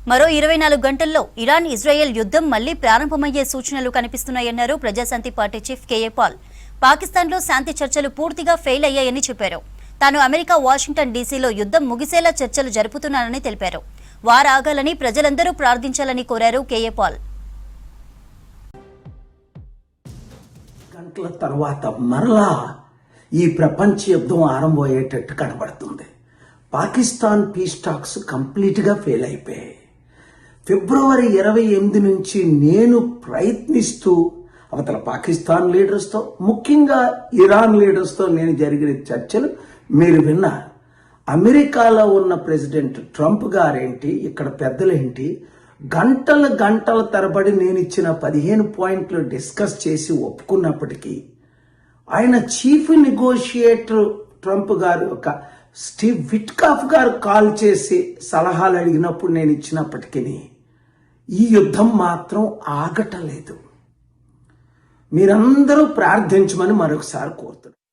మరో 24 గంటల్లో Iran Israel యుద్ధం మళ్లీ ప్రారంభమయ్యే సూచనలు కనిపిస్తున్నాయన్నారు Prajashanti party chief K A Paul. పాకిస్తాన్లో శాంతి చర్చలు పూర్తిగా ఫెయిల్ అయ్యాయని చెప్పారు. తాను అమెరికా వాషింగ్టన్ డీసీలో యుద్ధం ముగిసేలా చర్చలు జరుపుతున్నానని తెలిపారు. వారాగాలని ప్రజలందరూ ప్రార్థించాలని కోరారు కేఏ పాల్. గంటల తర్వాత మరలా ఈ ప్రపంచ యుద్ధం ఆరంభమయ్యేటట్టు కనబడుతుంది. పాకిస్తాన్ పీస్ టాక్స్ కంప్లీట్గా ఫెయిల్ అయిపోయాయి. ఫిబ్రవరి 28 నుంచి నేను ప్రయత్నిస్తూ అవతల పాకిస్తాన్ లీడర్స్తో, ముఖ్యంగా ఇరాన్ లీడర్స్తో నేను జరిగిన చర్చలు మీరు విన్నారు. అమెరికాలో ఉన్న ప్రెసిడెంట్ ట్రంప్ గారేంటి, ఇక్కడ పెద్దలేంటి, గంటల తరబడి నేను ఇచ్చిన 15 పాయింట్లు డిస్కస్ చేసి ఒప్పుకున్నప్పటికీ ఆయన చీఫ్ నెగోషియేటర్ ట్రంప్ గారు ఒక స్టీవ్ విట్కాఫ్ గారు కాల్ చేసి సలహాలు అడిగినప్పుడు నేను ఇచ్చినప్పటికీ ఈ యుద్ధం మాత్రం ఆగటలేదు. మీరందరూ ప్రార్థించమని మరొకసారి కోరుతున్నాను.